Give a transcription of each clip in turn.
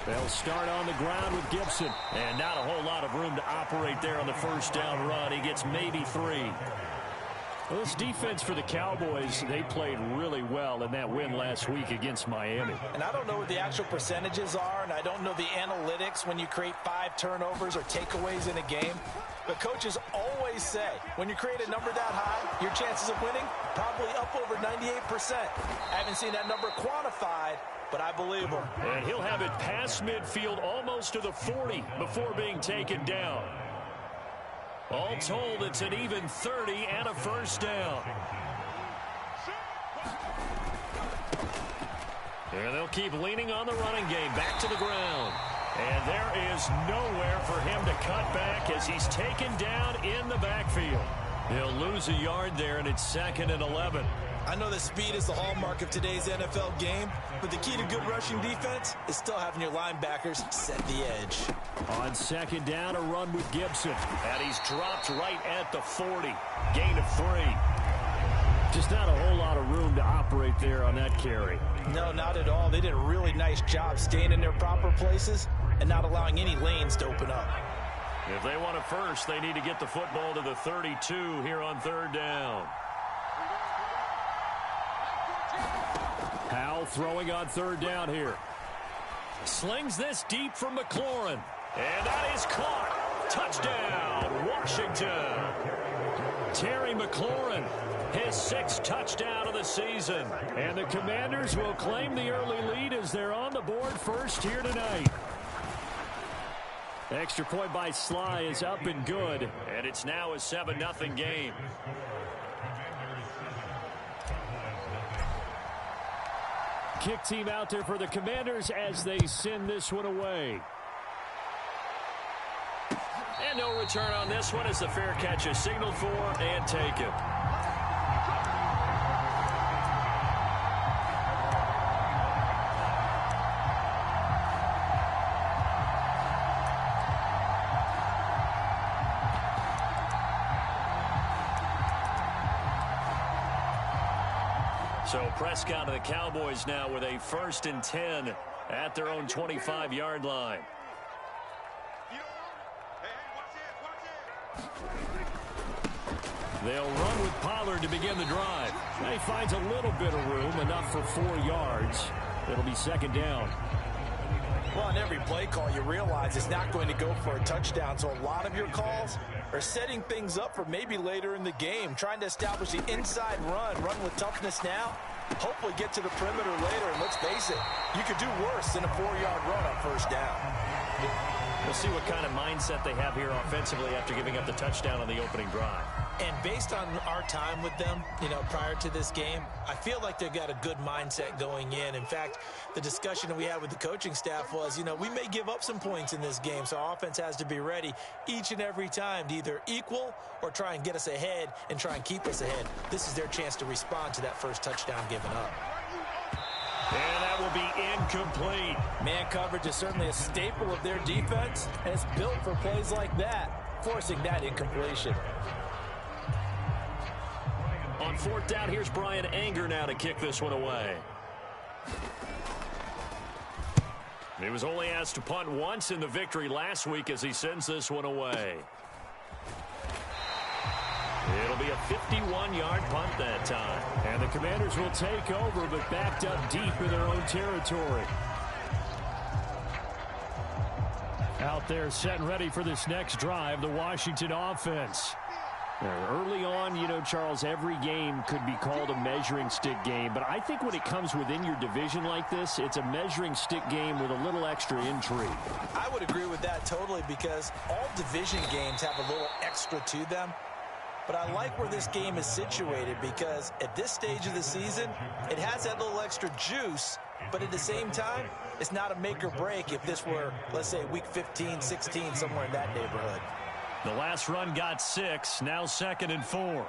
They'll start on the ground with Gibson. And not a whole lot of room to operate there on the first down run. He gets maybe 3. Well, this defense for the Cowboys, they played really well in that win last week against Miami. And I don't know what the actual percentages are, and I don't know the analytics when you create 5 turnovers or takeaways in a game. But coaches always say, when you create a number that high, your chances of winning probably up over 98%. I haven't seen that number quantified, but I believe him. And he'll have it past midfield almost to the 40 before being taken down. All told, it's an even 30 and a first down. And they'll keep leaning on the running game. Back to the ground. And there is nowhere for him to cut back as he's taken down in the backfield. He'll lose a yard there, and it's 2nd and 11. I know that speed is the hallmark of today's NFL game, but the key to good rushing defense is still having your linebackers set the edge. On 2nd down, a run with Gibson. And he's dropped right at the 40. Gain of 3. Just not a whole lot of room to operate there on that carry. No, not at all. They did a really nice job staying in their proper places and not allowing any lanes to open up. If they want it first, they need to get the football to the 32 here on 3rd down. Powell throwing on 3rd down here. Slings this deep from McLaurin. And that is caught. Touchdown, Washington. Terry McLaurin, his 6th touchdown of the season. And the Commanders will claim the early lead as they're on the board first here tonight. Extra point by Sly is up and good. And it's now a 7-0 game. Kick team out there for the Commanders as they send this one away. And no return on this one as the fair catch is signaled for and taken. So Prescott and the Cowboys now with a 1st and 10 at their own 25-yard line. They'll run with Pollard to begin the drive. Now he finds a little bit of room, enough for 4 yards. It'll be 2nd down. Well, on every play call, you realize it's not going to go for a touchdown. So a lot of your calls are setting things up for maybe later in the game, trying to establish the inside run with toughness now, hopefully get to the perimeter later. And let's face it, you could do worse than a 4-yard run on 1st down. We'll see what kind of mindset they have here offensively after giving up the touchdown on the opening drive. And based on our time with them, prior to this game, I feel like they've got a good mindset going in. In fact, the discussion that we had with the coaching staff was, we may give up some points in this game, so our offense has to be ready each and every time to either equal or try and get us ahead and try and keep us ahead. This is their chance to respond to that first touchdown given up. And that will be incomplete. Man coverage is certainly a staple of their defense, and it's built for plays like that, forcing that incompletion. On 4th down, here's Brian Anger now to kick this one away. He was only asked to punt once in the victory last week as he sends this one away. It'll be a 51-yard punt that time. And the Commanders will take over, but backed up deep in their own territory. Out there set and ready for this next drive, the Washington offense. Early on, Charles, every game could be called a measuring stick game. But I think when it comes within your division like this, it's a measuring stick game with a little extra intrigue. I would agree with that totally because all division games have a little extra to them. But I like where this game is situated because at this stage of the season, it has that little extra juice. But at the same time, it's not a make or break if this were, let's say, week 15, 16, somewhere in that neighborhood. The last run got 6, now 2nd and 4.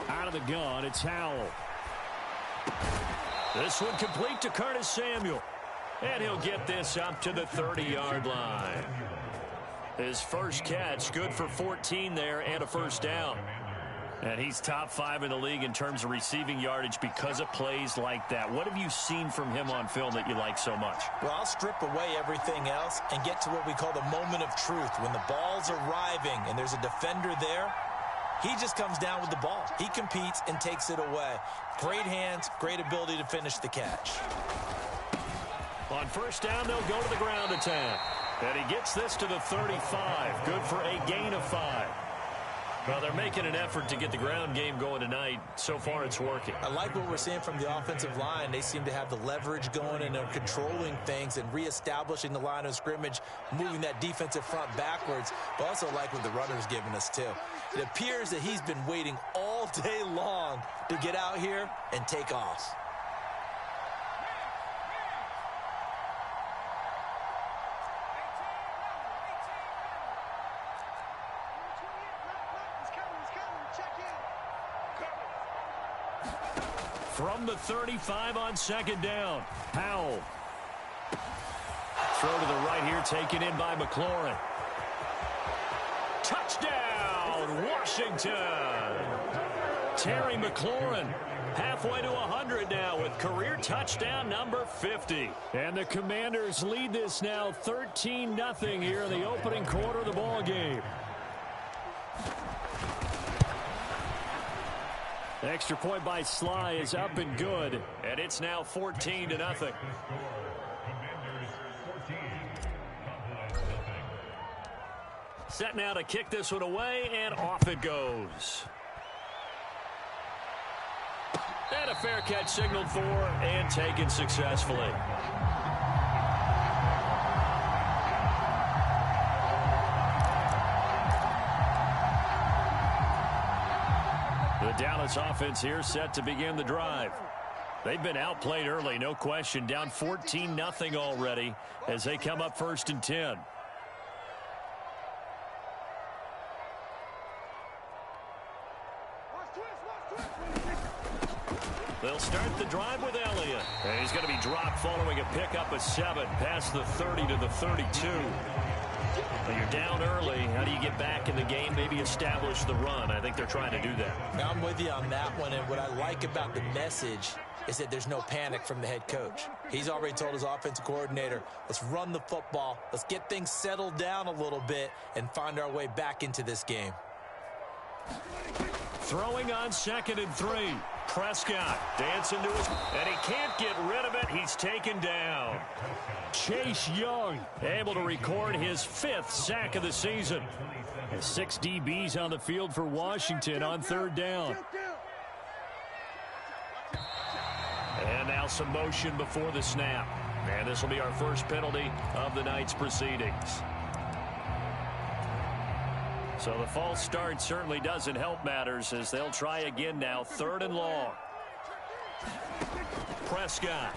Out of the gun, it's Howell. This one complete to Curtis Samuel. And he'll get this up to the 30-yard line. His first catch, good for 14 there and a first down. And he's top 5 in the league in terms of receiving yardage because of plays like that. What have you seen from him on film that you like so much? Well, I'll strip away everything else and get to what we call the moment of truth. When the ball's arriving and there's a defender there, he just comes down with the ball. He competes and takes it away. Great hands, great ability to finish the catch. On first down, they'll go to the ground attack. And he gets this to the 35. Good for a gain of 5. Well, they're making an effort to get the ground game going tonight. So far, it's working. I like what we're seeing from the offensive line. They seem to have the leverage going, and they're controlling things and reestablishing the line of scrimmage, moving that defensive front backwards. But also like what the runner's giving us, too. It appears that he's been waiting all day long to get out here and take off. From the 35 on second down, Powell. Throw to the right here, taken in by McLaurin. Touchdown, Washington! Terry McLaurin halfway to 100 now with career touchdown number 50. And the Commanders lead this now 13-0 here in the opening quarter of the ball game. Extra point by Sly is up and good, and it's now 14-0. Set now to kick this one away, and off it goes. And a fair catch signaled for and taken successfully. The Dallas offense here set to begin the drive. They've been outplayed early, no question. Down 14-0 already as they come up 1st and 10. They'll start the drive with Elliott. And he's going to be dropped following a pickup of 7 past the 30 to the 32. When you're down early, how do you get back in the game, maybe establish the run? I think they're trying to do that. I'm with you on that one, and what I like about the message is that there's no panic from the head coach. He's already told his offensive coordinator, let's run the football, let's get things settled down a little bit and find our way back into this game. Throwing on 2nd and 3. Prescott dancing to his, and he can't get rid of it. He's taken down. Chase Young able to record his 5th sack of the season. And 6 DBs on the field for Washington on 3rd down. And now some motion before the snap. And this will be our first penalty of the night's proceedings. So the false start certainly doesn't help matters as they'll try again now. 3rd and long. Prescott.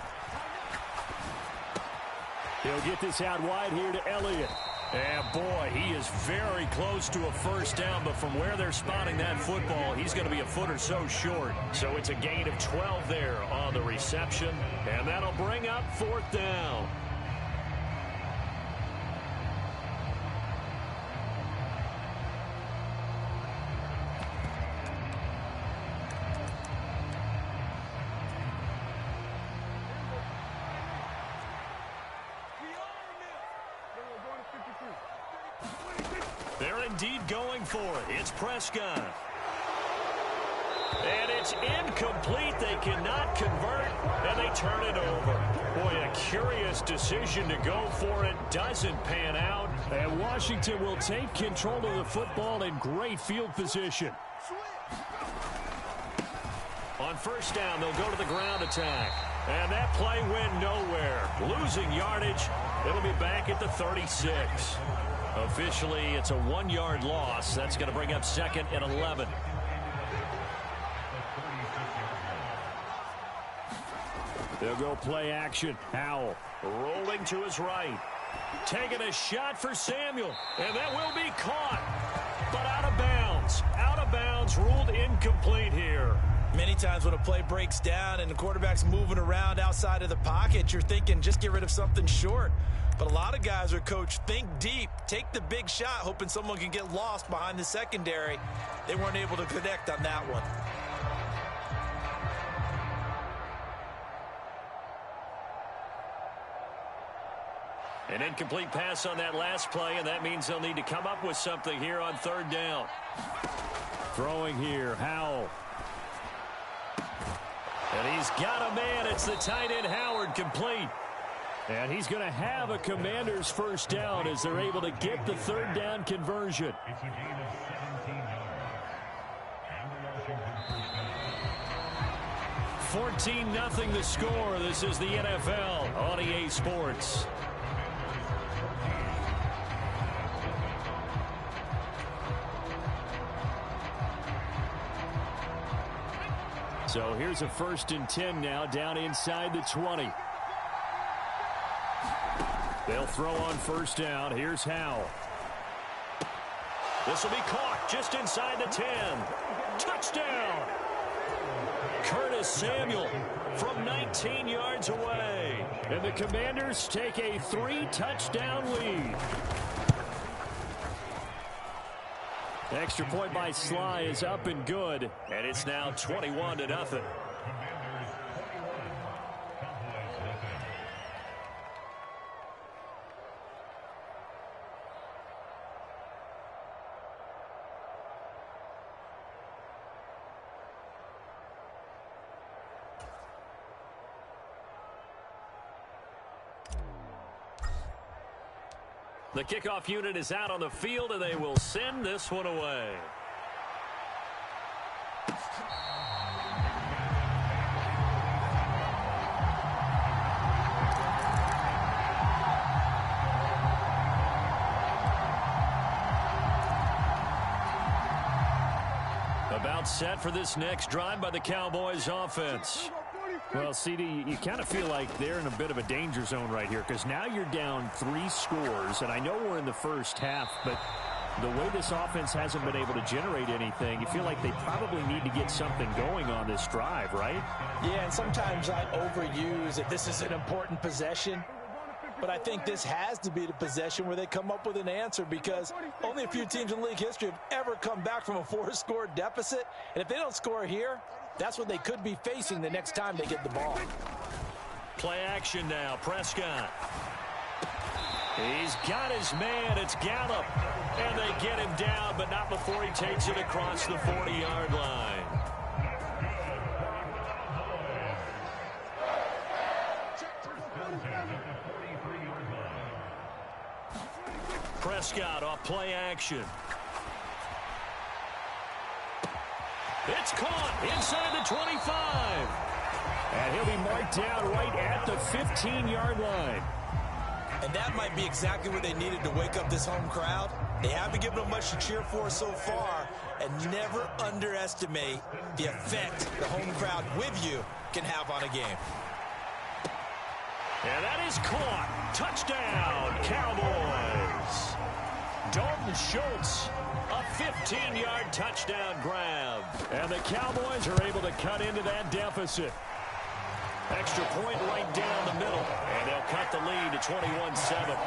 He'll get this out wide here to Elliott. And boy, he is very close to a first down, but from where they're spotting that football, he's going to be a foot or so short. So it's a gain of 12 there on the reception, and that'll bring up 4th down. They're indeed going for it. It's Prescott. And it's incomplete. They cannot convert, and they turn it over. Boy, a curious decision to go for it. Doesn't pan out. And Washington will take control of the football in great field position. On first down, they'll go to the ground attack. And that play went nowhere. Losing yardage. It'll be back at the 36. Officially, it's a 1-yard loss. That's going to bring up 2nd and 11. They'll go play action. Howell rolling to his right. Taking a shot for Samuel. And that will be caught. But out of bounds. Out of bounds, ruled incomplete here. Many times when a play breaks down and the quarterback's moving around outside of the pocket, you're thinking just get rid of something short. But a lot of guys are coached, think deep, take the big shot, hoping someone can get lost behind the secondary. They weren't able to connect on that one. An incomplete pass on that last play, and that means they'll need to come up with something here on third down. Throwing here, Howell. And he's got a man. It's the tight end, Howard, complete. And he's going to have a Commanders first down as they're able to get the third down conversion. It's a gain of 17 yards. And the Washington 14-0 the score. This is the NFL on EA Sports. So here's a 1st and 10 now down inside the 20. They'll throw on first down. Here's Howell. This will be caught just inside the 10. Touchdown! Curtis Samuel from 19 yards away. And the Commanders take a 3-touchdown lead. Extra point by Sly is up and good. And it's now 21-0. The kickoff unit is out on the field, and they will send this one away. About set for this next drive by the Cowboys offense. Well, CD, you kind of feel like they're in a bit of a danger zone right here because now you're down 3 scores, and I know we're in the first half, but the way this offense hasn't been able to generate anything, you feel like they probably need to get something going on this drive, right? Yeah, and sometimes I overuse that this is an important possession, but I think this has to be the possession where they come up with an answer because only a few teams in league history have ever come back from a 4-score deficit, and if they don't score here, that's what they could be facing the next time they get the ball. Play action now. Prescott. He's got his man. It's Gallup. And they get him down, but not before he takes it across the 40-yard line. Prescott off play action. It's caught inside the 25. And he'll be marked down right at the 15-yard line. And that might be exactly what they needed to wake up this home crowd. They haven't given them much to cheer for so far, and never underestimate the effect the home crowd with you can have on a game. And that is caught. Touchdown, Cowboys. Dalton Schultz, a 15-yard touchdown grab. And the Cowboys are able to cut into that deficit. Extra point right down the middle. And they'll cut the lead to 21-7.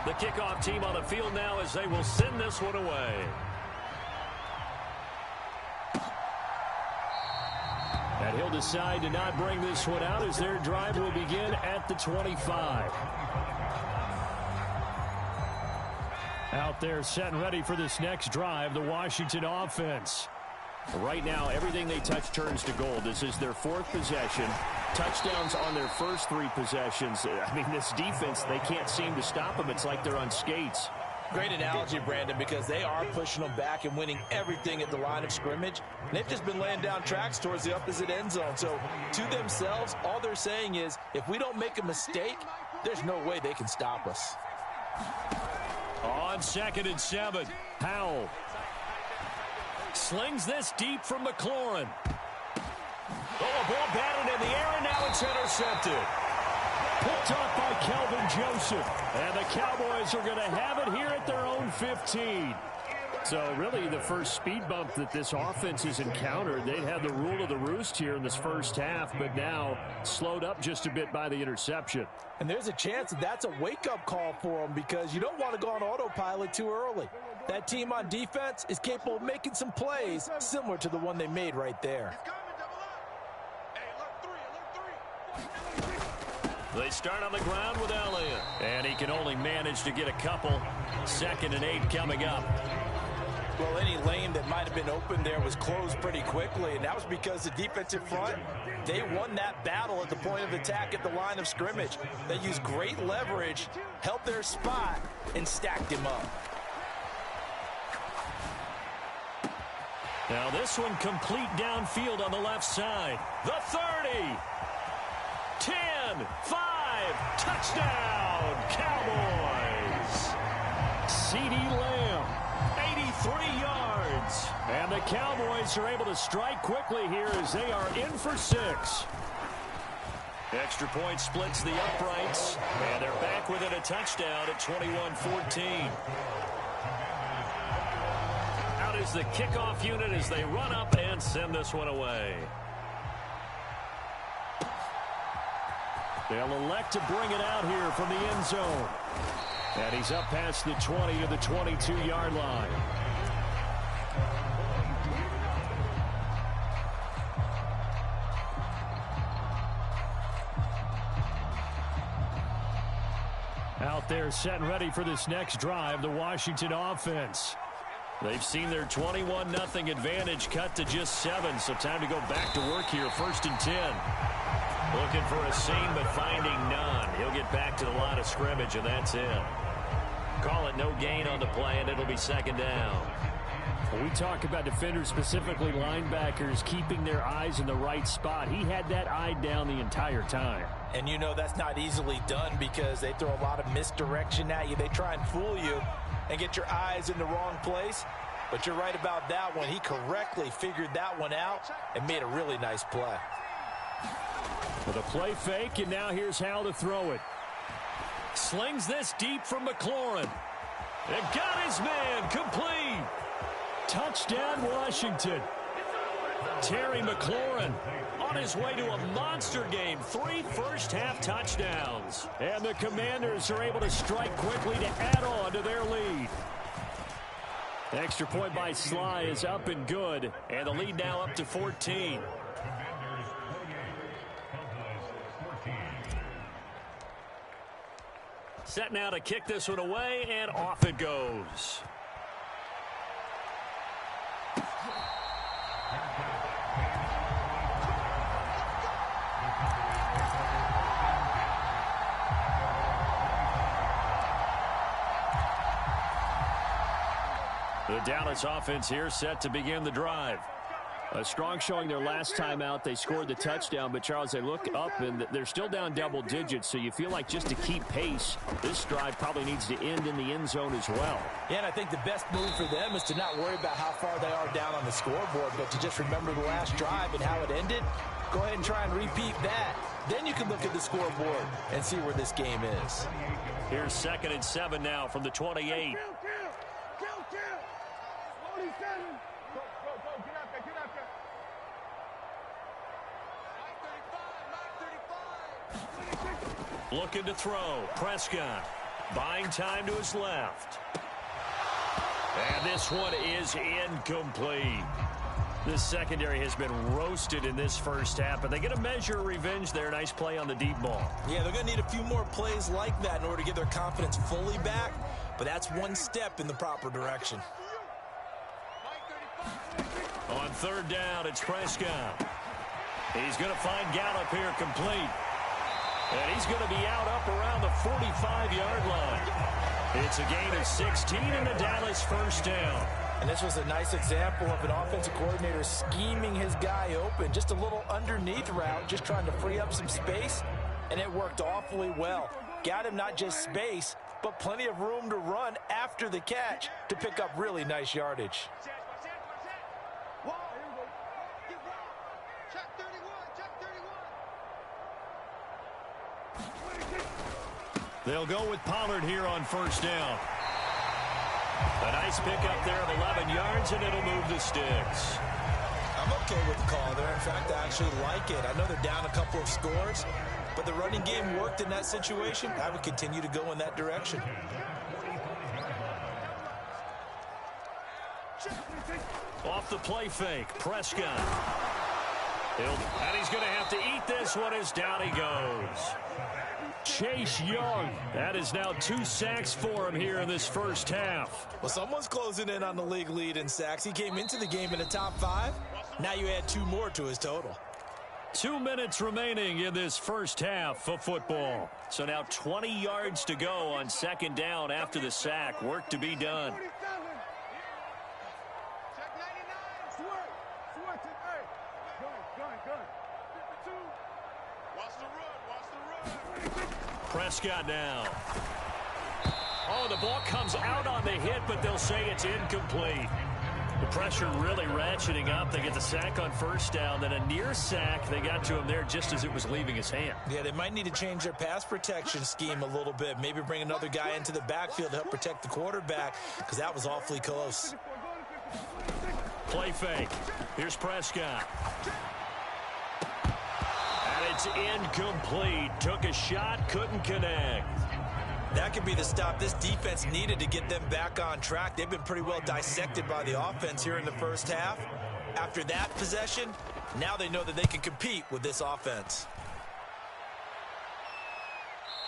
The kickoff team on the field now as they will send this one away. And he'll decide to not bring this one out as their drive will begin at the 25. Out there set and ready for this next drive, the Washington offense. Right now, everything they touch turns to gold. This is their 4th possession. Touchdowns on their first 3 possessions. I mean, this defense, they can't seem to stop them. It's like they're on skates. Great analogy, Brandon, because they are pushing them back and winning everything at the line of scrimmage. And they've just been laying down tracks towards the opposite end zone. So to themselves, all they're saying is, if we don't make a mistake, there's no way they can stop us. On 2nd and 7, Howell slings this deep from McLaurin. Oh, a ball batted in the air, and now it's intercepted. Picked off by Kelvin Joseph. And the Cowboys are going to have it here at their own 15. So really the first speed bump that this offense has encountered, they'd had the rule of the roost here in this first half, but now slowed up just a bit by the interception. And there's a chance that that's a wake-up call for them because you don't want to go on autopilot too early. That team on defense is capable of making some plays similar to the one they made right there. They start on the ground with Elliott. And he can only manage to get a couple. 2nd and 8 coming up. Well, any lane that might have been open there was closed pretty quickly, and that was because the defensive front, they won that battle at the point of attack at the line of scrimmage. They used great leverage, held their spot, and stacked him up. Now this one complete downfield on the left side. The 30. 10, 5, touchdown, Cowboys. C.D. Lamb, 83 yards. And the Cowboys are able to strike quickly here as they are in for 6. Extra point splits the uprights, and they're back within a touchdown at 21-14. Out is the kickoff unit as they run up and send this one away. They'll elect to bring it out here from the end zone. And he's up past the 20 to the 22-yard line. Out there set and ready for this next drive, the Washington offense. They've seen their 21-0 advantage cut to just 7, so time to go back to work here, 1st and 10. Looking for a seam, but finding none. He'll get back to the line of scrimmage, and that's it. Call it no gain on the play, and it'll be 2nd down. When we talk about defenders, specifically linebackers, keeping their eyes in the right spot, he had that eye down the entire time. And you know that's not easily done because they throw a lot of misdirection at you. They try and fool you and get your eyes in the wrong place. But you're right about that one. He correctly figured that one out and made a really nice play. With a play fake, and now here's how to throw it. Slings this deep from McLaurin. And got his man complete. Touchdown, Washington. Terry McLaurin on his way to a monster game. 3 first-half touchdowns. And the Commanders are able to strike quickly to add on to their lead. Extra point by Sly is up and good. And the lead now up to 14. Set now to kick this one away, and off it goes. The Dallas offense here set to begin the drive. A strong showing their last time out. They scored the touchdown, but Charles, they look up and they're still down double digits, so you feel like just to keep pace, this drive probably needs to end in the end zone as well. Yeah, and I think the best move for them is to not worry about how far they are down on the scoreboard, but to just remember the last drive and how it ended. Go ahead and try and repeat that. Then you can look at the scoreboard and see where this game is. Here's 2nd and 7 now from the 28. Looking to throw. Prescott buying time to his left. And this one is incomplete. This secondary has been roasted in this first half, but they get a measure of revenge there. Nice play on the deep ball. Yeah, they're going to need a few more plays like that in order to get their confidence fully back, but that's one step in the proper direction. On 3rd down, it's Prescott. He's going to find Gallup here complete. And he's going to be out up around the 45-yard line. It's a gain of 16 and a Dallas first down. And this was a nice example of an offensive coordinator scheming his guy open. Just a little underneath route, just trying to free up some space. And it worked awfully well. Got him not just space, but plenty of room to run after the catch to pick up really nice yardage. They'll go with Pollard here on 1st down. A nice pickup there of 11 yards, and it'll move the sticks. I'm okay with the call there. In fact, I actually like it. I know they're down a couple of scores, but the running game worked in that situation. I would continue to go in that direction. Off the play fake, Prescott. And he's going to have to eat this one as down he goes. Chase Young. That is now 2 sacks for him here in this first half. Well, someone's closing in on the league lead in sacks. He came into the game in the top 5. Now you add 2 more to his total. 2 minutes remaining in this first half of football. So now 20 yards to go on second down after the sack. Work to be done. Prescott now. Oh, the ball comes out on the hit, but they'll say it's incomplete. The pressure really ratcheting up. They get the sack on first down, then a near sack. They got to him there just as it was leaving his hand. Yeah, they might need to change their pass protection scheme a little bit. Maybe bring another guy into the backfield to help protect the quarterback, because that was awfully close. Play fake. Here's Prescott. And it's incomplete. Took a shot, couldn't connect. That could be the stop this defense needed to get them back on track. They've been pretty well dissected by the offense here in the first half. After that possession, now they know that they can compete with this offense.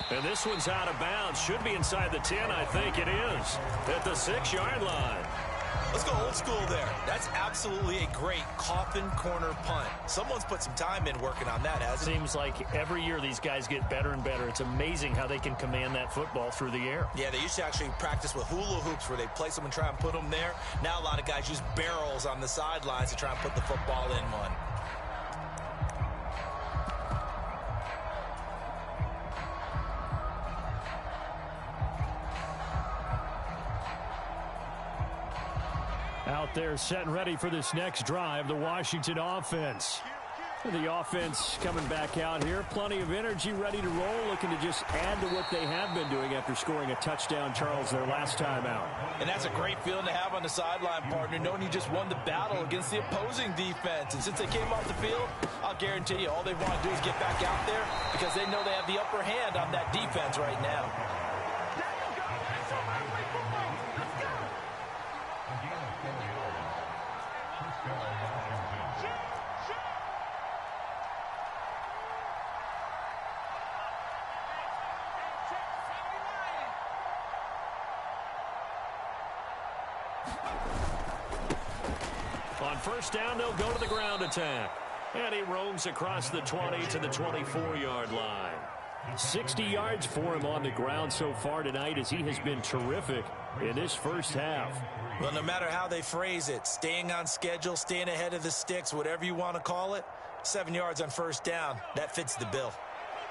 And this one's out of bounds. Should be inside the 10, I think it is. At the 6-yard line. Let's go old school there. That's absolutely a great coffin corner punt. Someone's put some time in working on that, hasn't it? Seems like every year these guys get better and better. It's amazing how they can command that football through the air. Yeah, they used to actually practice with hula hoops where they place them and try and put them there. Now a lot of guys use barrels on the sidelines to try and put the football in one. Out there set and ready for this next drive, the Washington offense. The offense coming back out here. Plenty of energy, ready to roll, looking to just add to what they have been doing after scoring a touchdown, Charles, their last time out. And that's a great feeling to have on the sideline, partner, knowing you just won the battle against the opposing defense. And since they came off the field, I'll guarantee you all they want to do is get back out there because they know they have the upper hand on that defense right now. On first down, they'll go to the ground attack. And he roams across the 20 to the 24-yard line. 60 yards for him on the ground so far tonight as he has been terrific in this first half. Well, no matter how they phrase it, staying on schedule, staying ahead of the sticks, whatever you want to call it, 7 yards on first down, that fits the bill.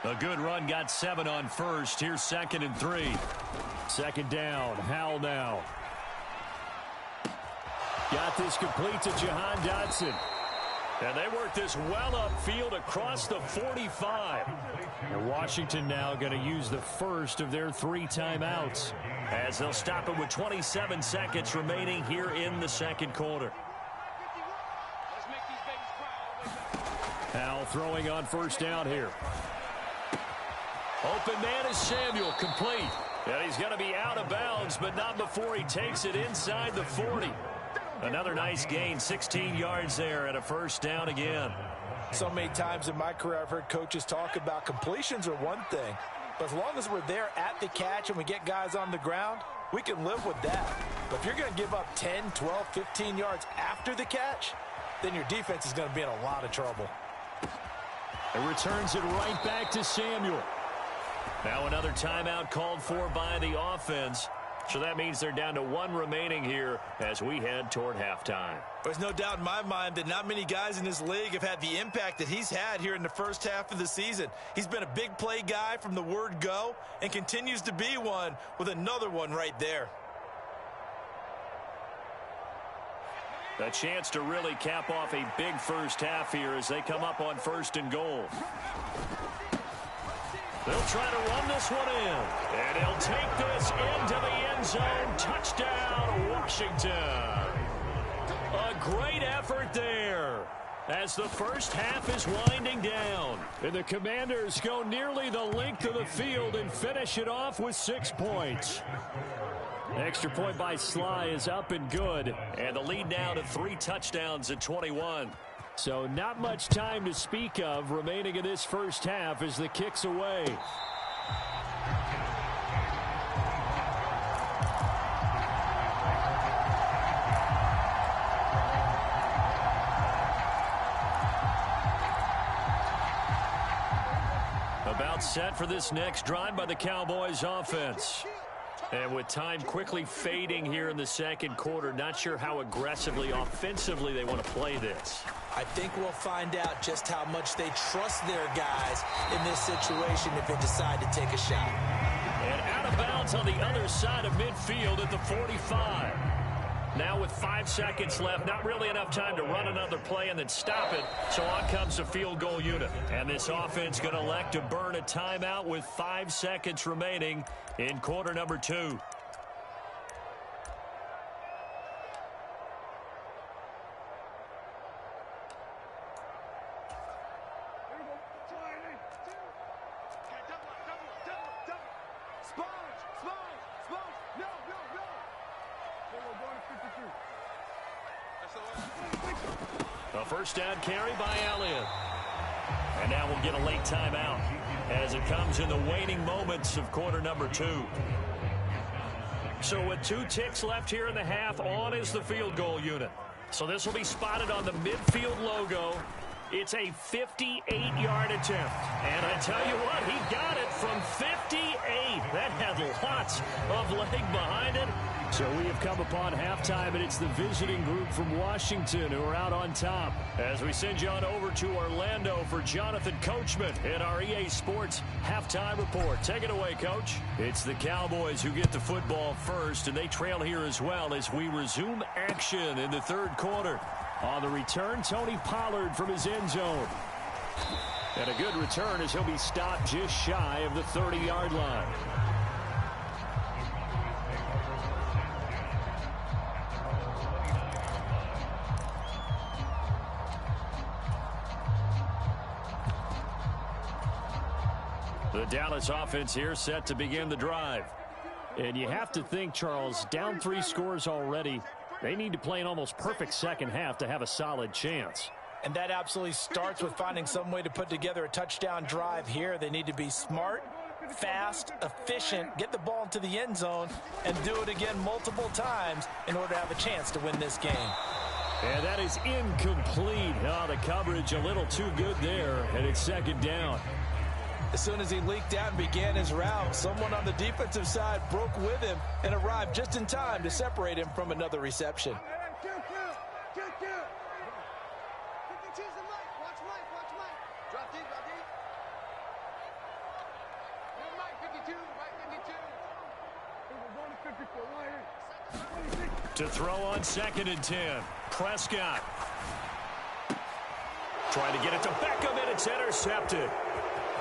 A good run, got 7 on first. Here's 2nd and 3. Second down, Howell now. Got this complete to Jahan Dotson. And they work this well upfield across the 45. And Washington now going to use the first of their 3 timeouts as they'll stop it with 27 seconds remaining here in the second quarter. Howell throwing on first down here. Open man is Samuel, complete. And he's going to be out of bounds, but not before he takes it inside the 40. Another nice gain, 16 yards there and a first down again. So many times in my career I've heard coaches talk about completions are one thing, but as long as we're there at the catch and we get guys on the ground, we can live with that. But if you're going to give up 10, 12, 15 yards after the catch, then your defense is going to be in a lot of trouble. It returns it right back to Samuel. Now another timeout called for by the offense. So that means they're down to 1 remaining here as we head toward halftime. There's no doubt in my mind that not many guys in this league have had the impact that he's had here in the first half of the season. He's been a big play guy from the word go and continues to be one with another one right there. A chance to really cap off a big first half here as they come up on 1st and goal. They'll try to run this one in. And he'll take this into the end zone. Touchdown, Washington. A great effort there as the first half is winding down. And the Commanders go nearly the length of the field and finish it off with 6 points. Extra point by Sly is up and good. And the lead now to 3 touchdowns at 21. So not much time to speak of remaining in this first half as the kick's away. About set for this next drive by the Cowboys offense. And with time quickly fading here in the second quarter, not sure how aggressively, offensively they want to play this. I think we'll find out just how much they trust their guys in this situation if they decide to take a shot. And out of bounds on the other side of midfield at the 45. Now with 5 seconds left, not really enough time to run another play and then stop it. So on comes the field goal unit. And this offense going to elect to burn a timeout with 5 seconds remaining in quarter number 2. A first down carry by Elliott. And now we'll get a late timeout as it comes in the waning moments of quarter number 2. So with 2 ticks left here in the half, on is the field goal unit. So this will be spotted on the midfield logo. It's a 58-yard attempt. And I tell you what, he got it from 58. That had lots of leg behind it. So we have come upon halftime, and it's the visiting group from Washington who are out on top. As we send you on over to Orlando for Jonathan Coachman in our EA Sports Halftime Report. Take it away, Coach. It's the Cowboys who get the football first, and they trail here as well as we resume action in the third quarter. On the return, Tony Pollard from his end zone. And a good return as he'll be stopped just shy of the 30-yard line. The Dallas offense here set to begin the drive. And you have to think, Charles, down 3 scores already. They need to play an almost perfect second half to have a solid chance. And that absolutely starts with finding some way to put together a touchdown drive here. They need to be smart, fast, efficient, get the ball into the end zone, and do it again multiple times in order to have a chance to win this game. And that is incomplete. Oh, the coverage a little too good there, and it's second down. As soon as he leaked out and began his route, someone on the defensive side broke with him and arrived just in time to separate him from another reception. To throw on 2nd and 10. Prescott. Trying to get it to Beckham, and it's intercepted.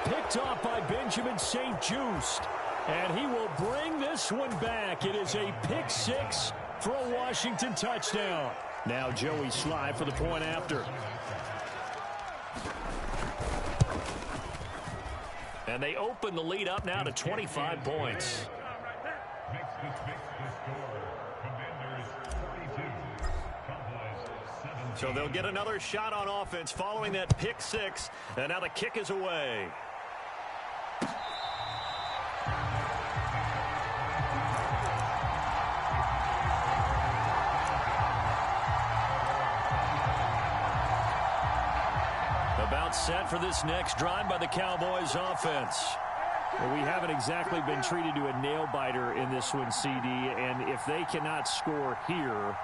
Picked off by Benjamin St-Juste. And he will bring this one back. It is a pick 6 for a Washington touchdown. Now Joey Sly for the point after. And they open the lead up now to 25 points. So they'll get another shot on offense following that pick 6. And now the kick is away. About set for this next drive by the Cowboys offense. Well, we haven't exactly been treated to a nail-biter in this one, CD. And if they cannot score here,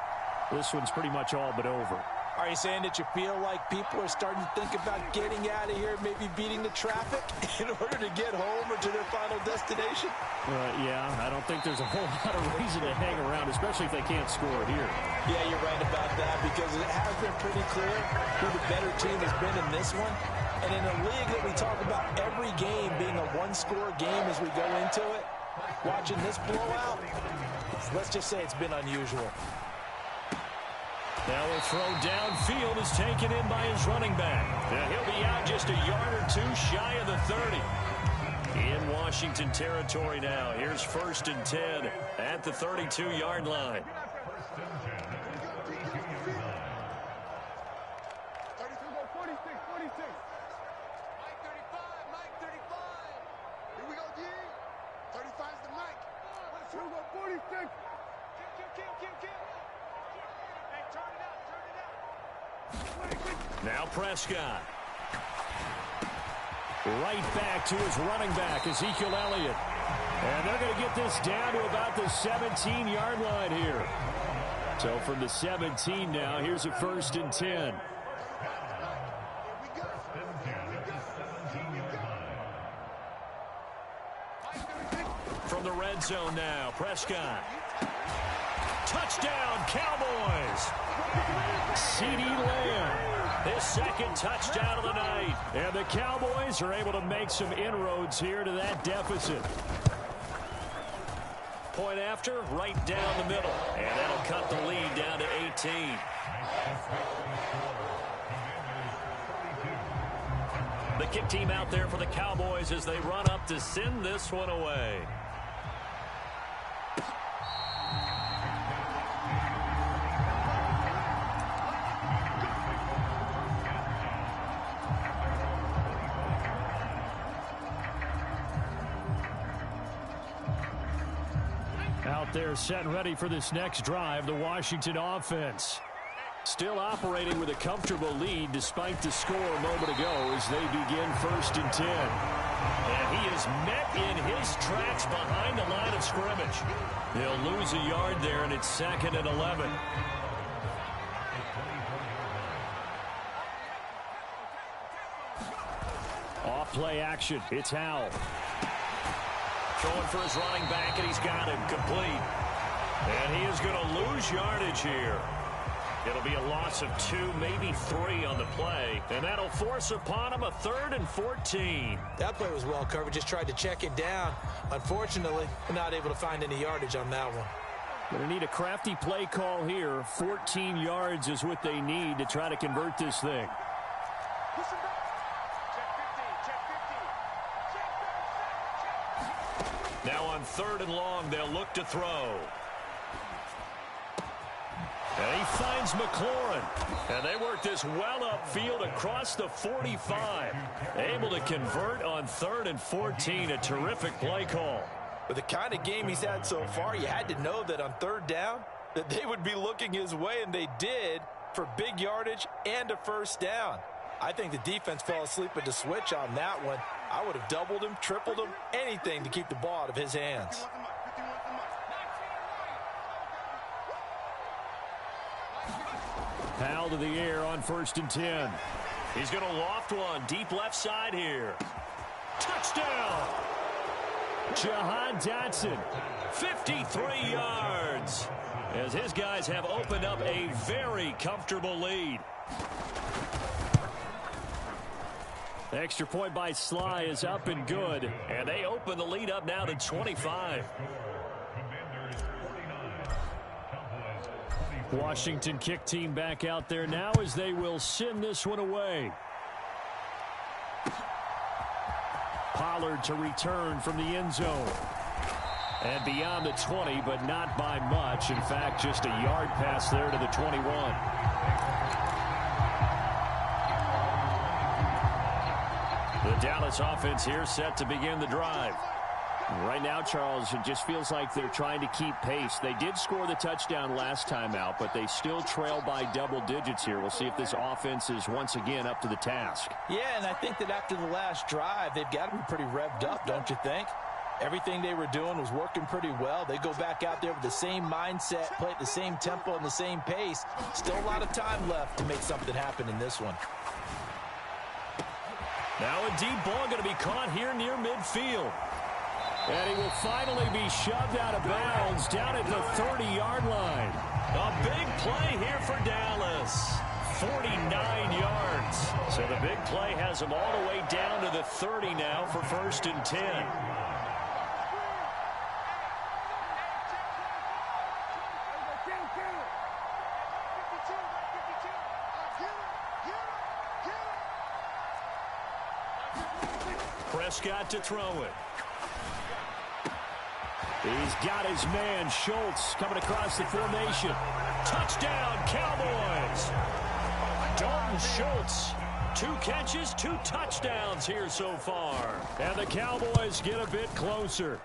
this one's pretty much all but over. Are you saying that you feel like people are starting to think about getting out of here, maybe beating the traffic in order to get home or to their final destination? Yeah, I don't think there's a whole lot of reason to hang around, especially if they can't score here. Yeah, you're right about that because it has been pretty clear who the better team has been in this one. And in a league that we talk about every game being a one-score game as we go into it, watching this blowout, let's just say it's been unusual. Now a throw downfield is taken in by his running back. Now he'll be out just a yard or two shy of the 30. In Washington territory now. Here's 1st and 10 at the 32-yard line. Now Prescott. Right back to his running back, Ezekiel Elliott. And they're going to get this down to about the 17-yard line here. So from the 17 now, here's a 1st and 10. From the red zone now, Prescott. Touchdown, Cowboys. CeeDee Lamb, his 2nd touchdown of the night. And the Cowboys are able to make some inroads here to that deficit. Point after, right down the middle. And that'll cut the lead down to 18. The kick team out there for the Cowboys as they run up to send this one away. Out there set and ready for this next drive, the Washington offense. Still operating with a comfortable lead despite the score a moment ago as they begin 1st and 10. And he is met in his tracks behind the line of scrimmage. They'll lose a yard there, and it's 2nd and 11. Off play action. It's Howell. Throwing for his running back, and he's got him complete. And he is going to lose yardage here. It'll be a loss of 2, maybe 3 on the play. And that'll force upon him a 3rd and 14. That play was well covered. Just tried to check it down. Unfortunately, not able to find any yardage on that one. Going to need a crafty play call here. 14 yards is what they need to try to convert this thing. Now on 3rd and long, they'll look to throw. And he finds McLaurin. And they work this well upfield across the 45. Able to convert on 3rd and 14. A terrific play call. With the kind of game he's had so far, you had to know that on 3rd down, that they would be looking his way, and they did, for big yardage and a 1st down. I think the defense fell asleep at the switch on that one. I would have doubled him, tripled him, anything to keep the ball out of his hands. Howell to the air on 1st and 10. He's going to loft one deep left side here. Touchdown! Jahan Dotson, 53 yards, as his guys have opened up a very comfortable lead. The extra point by Sly is up and good, and they open the lead up now to 25. Washington kick team back out there now as they will send this one away. Pollard to return from the end zone. And beyond the 20, but not by much. In fact, just a yard pass there to the 21. The Dallas offense here set to begin the drive. Right now, Charles, it just feels like they're trying to keep pace. They did score the touchdown last time out, but they still trail by double digits here. We'll see if this offense is once again up to the task. Yeah, and I think that after the last drive, they've got to be pretty revved up, don't you think? Everything they were doing was working pretty well. They go back out there with the same mindset, play at the same tempo and the same pace. Still a lot of time left to make something happen in this one. Now a deep ball going to be caught here near midfield. And he will finally be shoved out of bounds down at the 30-yard line. A big play here for Dallas. 49 yards. So So the big play has them all the way down to the 30 now for 1st and 10. Prescott to throw it. He's got his man, Schultz, coming across the formation. Touchdown, Cowboys! Dalton Schultz, 2 catches, 2 touchdowns here so far. And the Cowboys get a bit closer.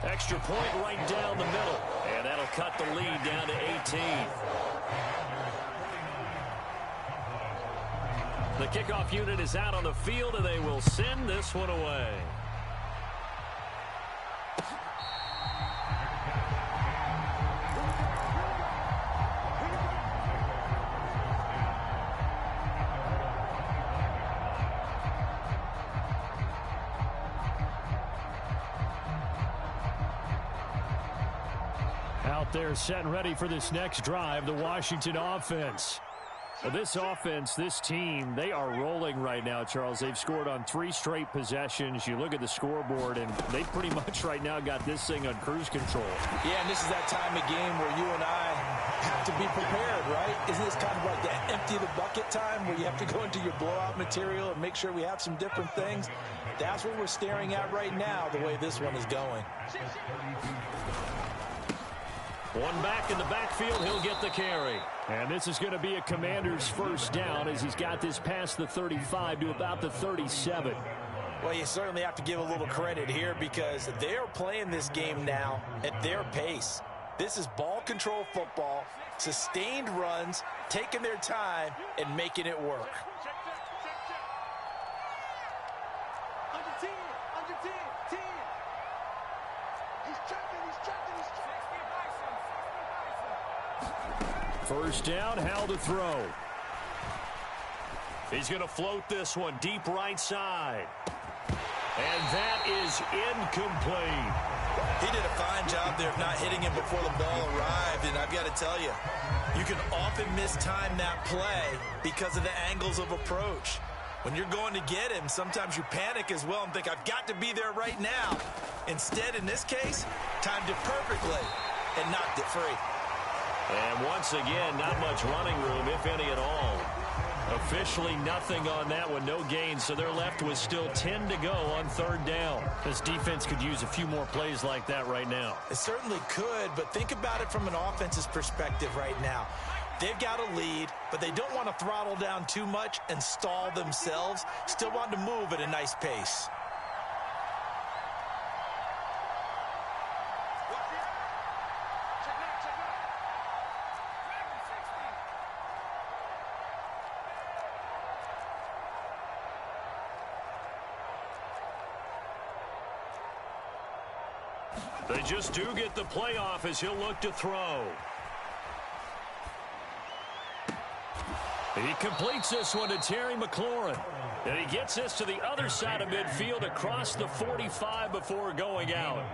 Extra point right down the middle. And that'll cut the lead down to 18. The kickoff unit is out on the field, and they will send this one away. Out there set and ready for this next drive, the Washington offense. Well, this offense, this team, they are rolling right now, Charles. They've scored on 3 straight possessions. You look at the scoreboard, and they pretty much right now got this thing on cruise control. Yeah, and this is that time of game where you and I have to be prepared, right? Isn't this kind of like the empty the bucket time where you have to go into your blowout material and make sure we have some different things? That's what we're staring at right now, the way this one is going. One back in the backfield, he'll get the carry. And this is going to be a Commander's first down as he's got this past the 35 to about the 37. Well, you certainly have to give a little credit here because they're playing this game now at their pace. This is ball control football, sustained runs, taking their time, and making it work. First down, Howell to throw. He's going to float this one deep right side. And that is incomplete. He did a fine job there of not hitting him before the ball arrived, and I've got to tell you, you can often mistime that play because of the angles of approach. When you're going to get him, sometimes you panic as well and think, I've got to be there right now. Instead, in this case, timed it perfectly and knocked it free. And once again, not much running room, if any at all. Officially nothing on that one, no gain, so they're left with still 10 to go on 3rd down. This defense could use a few more plays like that right now. It certainly could, but think about it from an offense's perspective right now. They've got a lead, but they don't want to throttle down too much and stall themselves. Still want to move at a nice pace. They just do get the playoff as he'll look to throw. He completes this one to Terry McLaurin. And he gets this to the other side of midfield across the 45 before going out.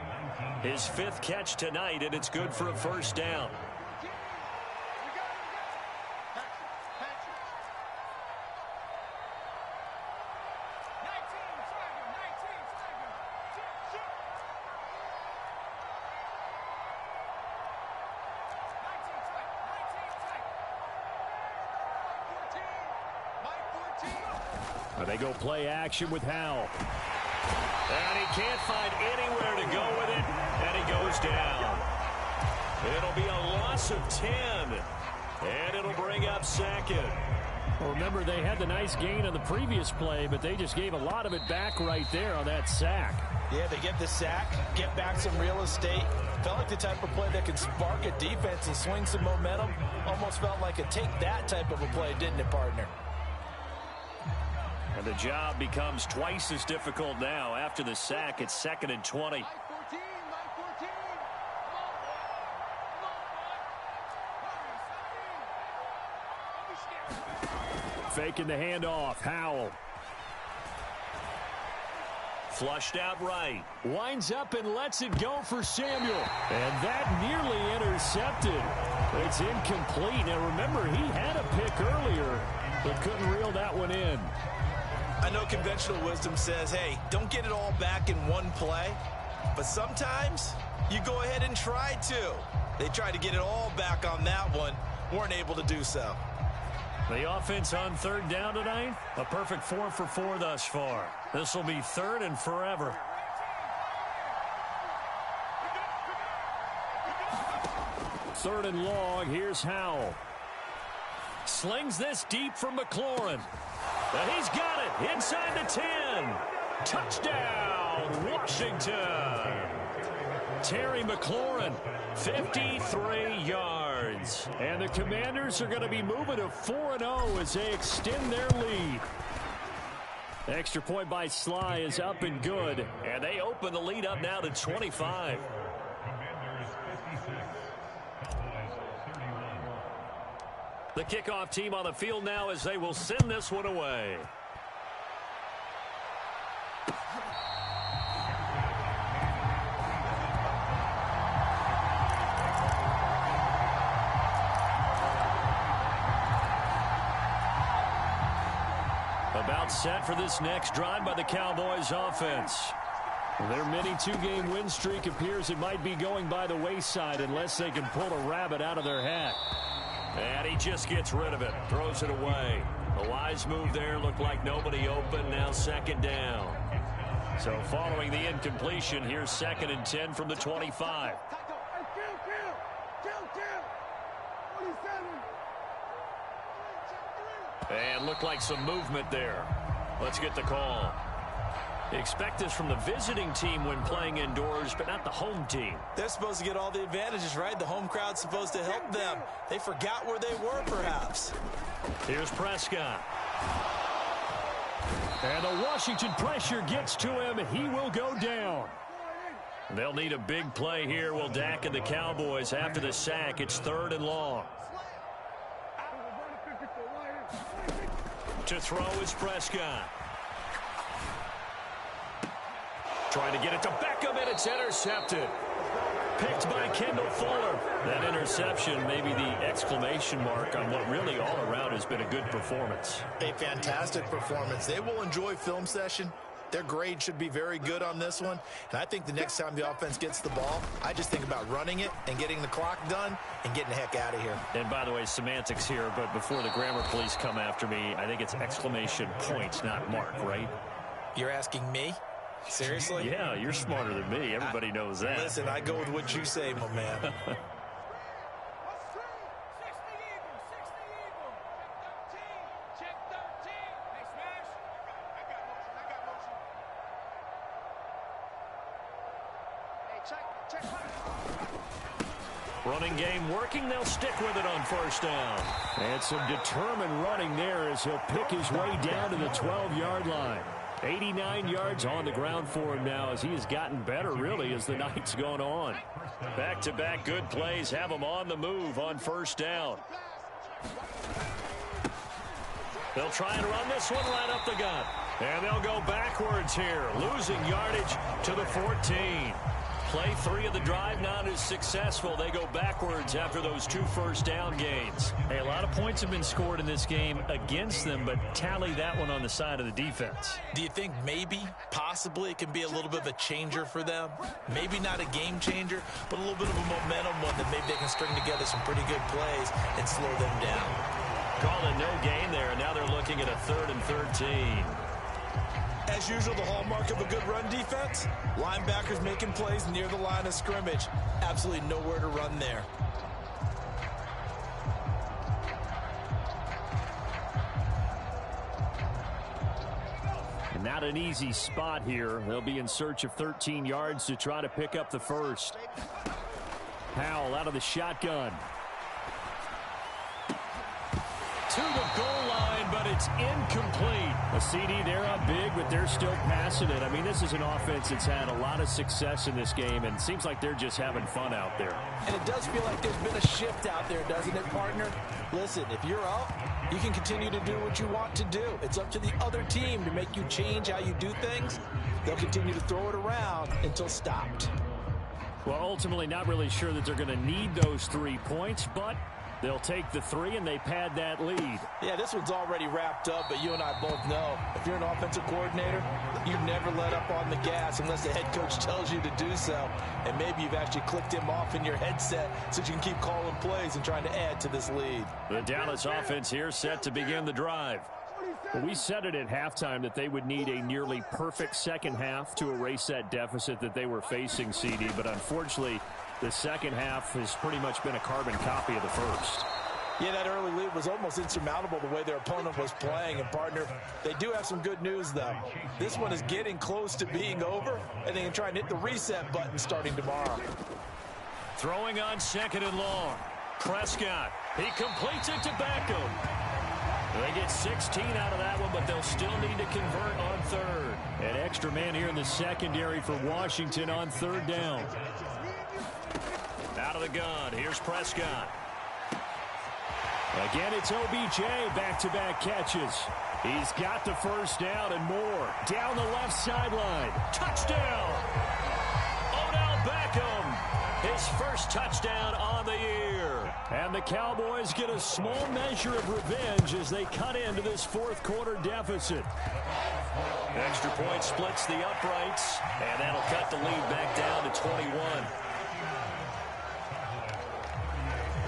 His 5th catch tonight, and it's good for a first down. They go play action with Howell. And he can't find anywhere to go with it, and he goes down. It'll be a loss of 10, and it'll bring up 2nd. Well, remember, they had the nice gain on the previous play, but they just gave a lot of it back right there on that sack. Yeah, they get the sack, get back some real estate. Felt like the type of play that can spark a defense and swing some momentum. Almost felt like a take that type of a play, didn't it, partner? And the job becomes twice as difficult now. After the sack, it's 2nd and 20. Faking the handoff. Howell. Flushed out right. Winds up and lets it go for Samuel. And that nearly intercepted. It's incomplete. And remember, he had a pick earlier. but couldn't reel that one in. I know conventional wisdom says, hey, don't get it all back in one play. But sometimes you go ahead and try to. They tried to get it all back on that one. Weren't able to do so. The offense on third down tonight, a perfect 4 for 4 thus far. This will be third and forever. Third and long, here's Howell. Slings this deep from McLaurin. And he's got it inside the 10. Touchdown, Washington. Terry McLaurin, 53 yards. And the Commanders are going to be moving to 4-0 as they extend their lead. The extra point by Sly is up and good. And they open the lead up now to 25. Commanders 56, Cowboys 31. The kickoff team on the field now as they will send this one away. About set for this next drive by the Cowboys offense. Their mini 2-game win streak appears it might be going by the wayside unless they can pull a rabbit out of their hat. And he just gets rid of it, throws it away. A wise move there, looked like nobody open, now second down. So following the incompletion, here's 2nd and 10 from the 25. And looked like some movement there. Let's get the call. Expect this from the visiting team when playing indoors, but not the home team. They're supposed to get all the advantages, right? The home crowd's supposed to help them. They forgot where they were, perhaps. Here's Prescott. And the Washington pressure gets to him, and he will go down. They'll need a big play here. Will Dak and the Cowboys after the sack. It's 3rd and long. To throw is Prescott. Trying to get it to Beckham, and it's intercepted. Picked by Kendall Fuller. That interception may be the exclamation mark on what really all around has been a good performance. A fantastic performance. They will enjoy film session. Their grade should be very good on this one. And I think the next time the offense gets the ball, I just think about running it and getting the clock done and getting the heck out of here. And by the way, semantics here, but before the grammar police come after me, I think it's exclamation point, not mark, right? You're asking me? Seriously? Yeah, you're smarter than me. Everybody knows that. Listen, I go with what you say, my man. Running game working. They'll stick with it on 1st down. And some determined running there as he'll pick his way down to the 12-yard line. 89 yards on the ground for him now as he has gotten better, really, as the night's gone on. Back-to-back good plays have him on the move on 1st down. They'll try and run this one right up the gut. And they'll go backwards here, losing yardage to the 14. Play 3 of the drive not as successful. They go backwards after those 2 first down gains. Hey, a lot of points have been scored in this game against them, but tally that one on the side of the defense. Do you think maybe, possibly, it can be a little bit of a changer for them? Maybe not a game changer, but a little bit of a momentum one that maybe they can string together some pretty good plays and slow them down. Call it no gain there, and now they're looking at a 3rd and 13. As usual, the hallmark of a good run defense, linebackers making plays near the line of scrimmage. Absolutely nowhere to run there. And not an easy spot here. They'll be in search of 13 yards to try to pick up the first. Howell out of the shotgun. To the goal line, but it's incomplete. A CD there on big, but they're still passing it. I mean, this is an offense that's had a lot of success in this game, and it seems like they're just having fun out there. And it does feel like there's been a shift out there, doesn't it, partner? Listen, if you're up, you can continue to do what you want to do. It's up to the other team to make you change how you do things. They'll continue to throw it around until stopped. Well, ultimately, not really sure that they're going to need those 3 points, but They'll take the 3, and they pad that lead. Yeah, this one's already wrapped up, but you and I both know if you're an offensive coordinator, you never let up on the gas unless the head coach tells you to do so. And maybe you've actually clicked him off in your headset so you can keep calling plays and trying to add to this lead. The Dallas offense here set to begin the drive. Well, we said it at halftime that they would need a nearly perfect second half to erase that deficit that they were facing, CD. But unfortunately, the second half has pretty much been a carbon copy of the first. Yeah, that early lead was almost insurmountable the way their opponent was playing. And, partner, they do have some good news, though. This one is getting close to being over, and they can try and hit the reset button starting tomorrow. Throwing on 2nd and long. Prescott. He completes it to Beckham. They get 16 out of that one, but they'll still need to convert on 3rd. An extra man here in the secondary for Washington on 3rd down. Out of the gun, here's Prescott. Again, it's OBJ, back-to-back catches. He's got the first down and more. Down the left sideline. Touchdown! Odell Beckham, his first touchdown on the year. And the Cowboys get a small measure of revenge as they cut into this 4th quarter deficit. Extra point splits the uprights, and that'll cut the lead back down to 21.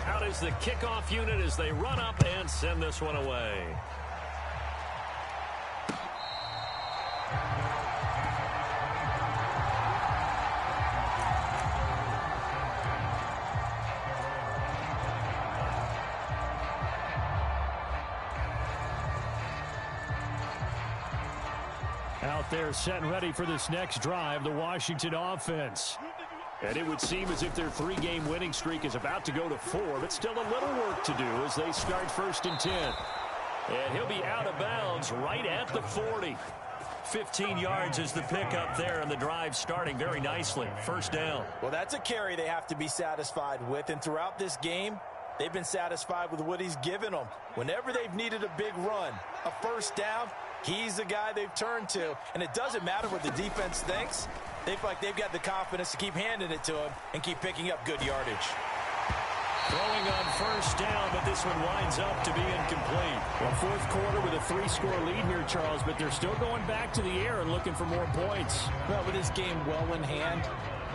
Out is the kickoff unit as they run up and send this one away. Out there set and ready for this next drive, the Washington offense. And it would seem as if their 3-game winning streak is about to go to 4, but still a little work to do as they start 1st and 10. And he'll be out of bounds right at the 40. 15 yards is the pickup there, and the drive starting very nicely. 1st down. Well, that's a carry they have to be satisfied with, and throughout this game, they've been satisfied with what he's given them. Whenever they've needed a big run, a 1st down, he's the guy they've turned to, and it doesn't matter what the defense thinks. They feel like they've got the confidence to keep handing it to him and keep picking up good yardage. Throwing on 1st down, but this one winds up to be incomplete. Well, 4th quarter with a 3-score lead here, Charles, but they're still going back to the air and looking for more points. Well, with this game well in hand,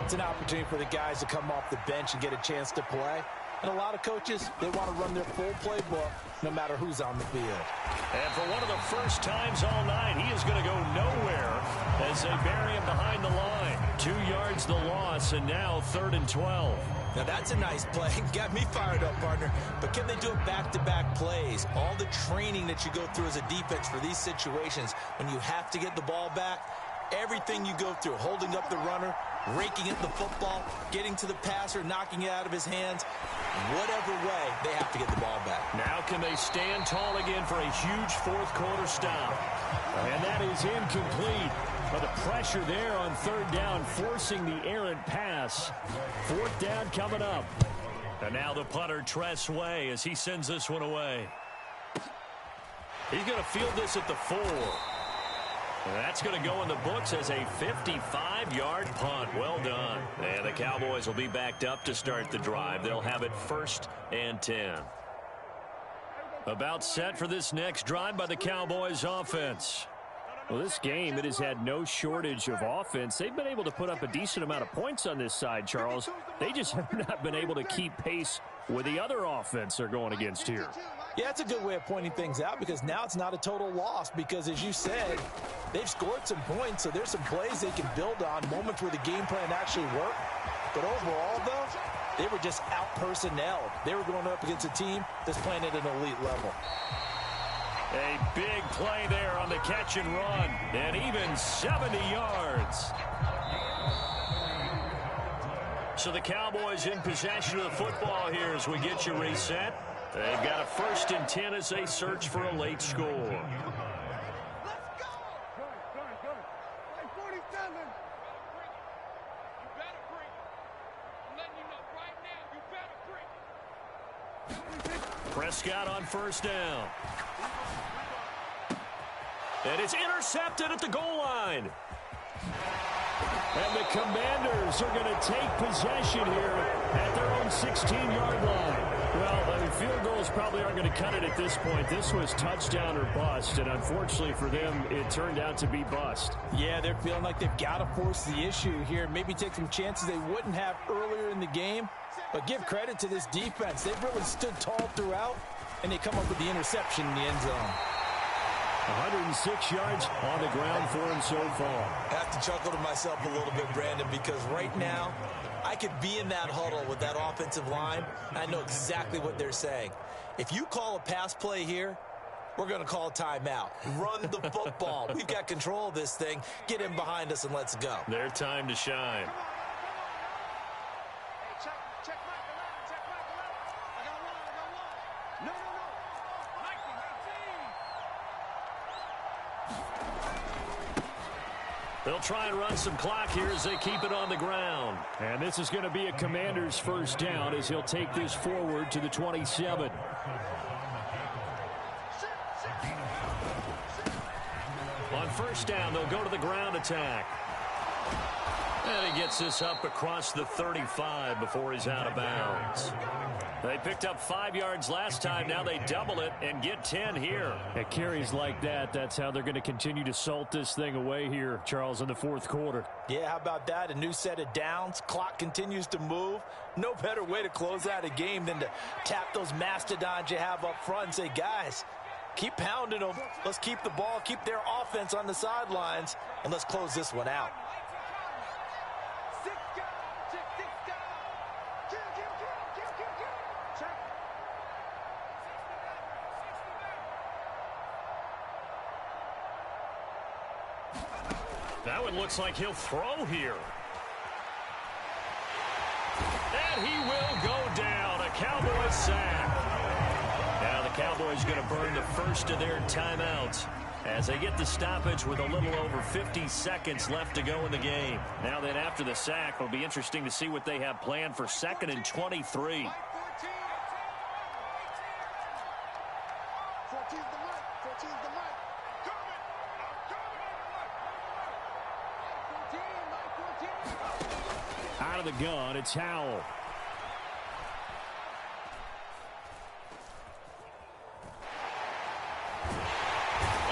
it's an opportunity for the guys to come off the bench and get a chance to play. And a lot of coaches, they want to run their full playbook no matter who's on the field. And for one of the first times all night, he is going to go nowhere as they bury him behind the line. 2 yards the loss, and now 3rd and 12. Now that's a nice play. Got me fired up, partner. But can they do it back-to-back plays? All the training that you go through as a defense for these situations, when you have to get the ball back, everything you go through, holding up the runner, raking at the football, getting to the passer, knocking it out of his hands, whatever way, they have to get the ball back. Now can they stand tall again for a huge 4th quarter stop? And that is incomplete. But the pressure there on 3rd down, forcing the errant pass. 4th down coming up. And now the punter, Tress Way, as he sends this one away. He's going to field this at the 4. And that's going to go in the books as a 55-yard punt. Well done. And the Cowboys will be backed up to start the drive. They'll have it 1st and 10. About set for this next drive by the Cowboys offense. Well, this game, it has had no shortage of offense. They've been able to put up a decent amount of points on this side, Charles. They just have not been able to keep pace with the other offense they're going against here. Yeah, it's a good way of pointing things out because now it's not a total loss because, as you said, they've scored some points, so there's some plays they can build on, moments where the game plan actually worked. But overall, though, they were just out-personnelled. They were going up against a team that's playing at an elite level. A big play there on the catch and run, and even 70 yards. So the Cowboys in possession of the football here as we get you reset. They've got a 1st and 10 as they search for a late score. Let's go! Go. Play 47. You better bring it. I'm letting you know right now, you better bring it. Prescott on 1st down. And it's intercepted at the goal line. And the Commanders are going to take possession here at their own 16-yard line. Well, I mean, field goals probably aren't going to cut it at this point. This was touchdown or bust, and unfortunately for them, it turned out to be bust. Yeah, they're feeling like they've got to force the issue here. Maybe take some chances they wouldn't have earlier in the game. But give credit to this defense. They've really stood tall throughout, and they come up with the interception in the end zone. 106 yards on the ground for him so far. I have to chuckle to myself a little bit, Brandon, because right now I could be in that huddle with that offensive line. I know exactly what they're saying. If you call a pass play here, we're going to call a timeout. Run the football. We've got control of this thing. Get in behind us and let's go. Their time to shine. They'll try and run some clock here as they keep it on the ground. And this is going to be a Commander's first down as he'll take this forward to the 27. On first down, they'll go to the ground attack. And he gets this up across the 35 before he's out of bounds. They picked up 5 yards last time. Now they double it and get 10 here. At carries like that, that's how they're going to continue to salt this thing away here, Charles, in the fourth quarter. Yeah, how about that? A new set of downs. Clock continues to move. No better way to close out a game than to tap those mastodons you have up front and say, guys, keep pounding them. Let's keep the ball, keep their offense on the sidelines, and let's close this one out. That one looks like he'll throw here. And he will go down. A Cowboys sack. Now the Cowboys going to burn the first of their timeouts as they get the stoppage with a little over 50 seconds left to go in the game. Now then, after the sack, it'll be interesting to see what they have planned for 2nd and 23. Out of the gun, it's Howell.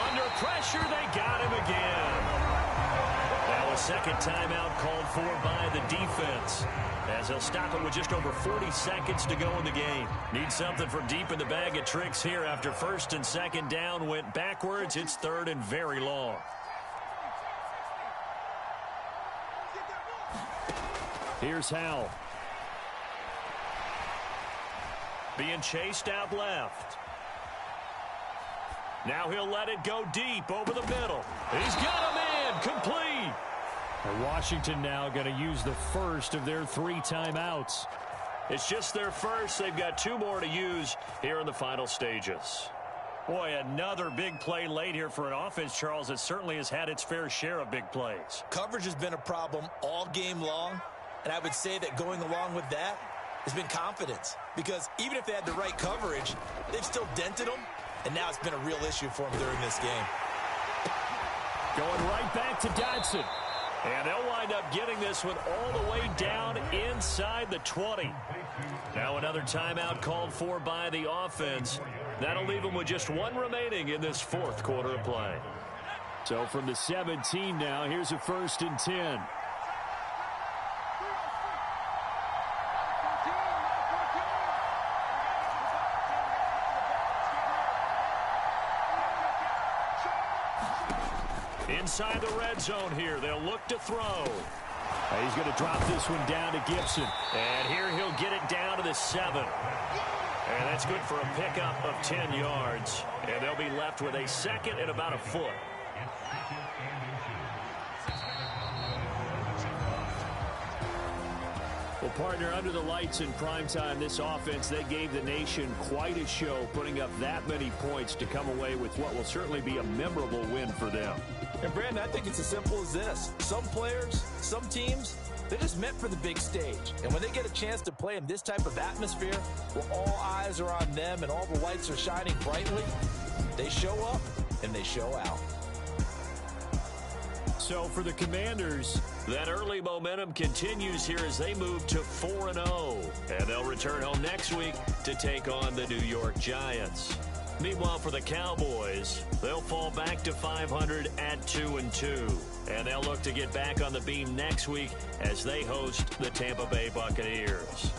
Under pressure, they got him again. Now a second timeout called for by the defense, as they'll stop it with just over 40 seconds to go in the game. Need something from deep in the bag of tricks here after 1st and 2nd down went backwards. It's 3rd and very long. Here's Howell. Being chased out left. Now he'll let it go deep over the middle. He's got him in. Complete. And Washington now going to use the first of their 3 timeouts. It's just their first. They've got 2 more to use here in the final stages. Boy, another big play late here for an offense, Charles, that certainly has had its fair share of big plays. Coverage has been a problem all game long, and I would say that going along with that has been confidence, because even if they had the right coverage, they've still dented them, and now it's been a real issue for them during this game. Going right back to Dodson. And they'll wind up getting this one all the way down inside the 20. Now another timeout called for by the offense. That'll leave them with just 1 remaining in this 4th quarter of play. So from the 17 now, here's a 1st and 10. Inside the red zone here. They'll look to throw. He's going to drop this one down to Gibson. And here he'll get it down to the 7. And that's good for a pickup of 10 yards. And they'll be left with a 2nd and about a foot. Well, partner, under the lights in primetime, this offense, they gave the nation quite a show, putting up that many points to come away with what will certainly be a memorable win for them. And, Brandon, I think it's as simple as this. Some players, some teams, they're just meant for the big stage. And when they get a chance to play in this type of atmosphere, where all eyes are on them and all the lights are shining brightly, they show up and they show out. So for the Commanders, that early momentum continues here as they move to 4-0. And they'll return home next week to take on the New York Giants. Meanwhile, for the Cowboys, they'll fall back to 500 at 2-2. And they'll look to get back on the beam next week as they host the Tampa Bay Buccaneers.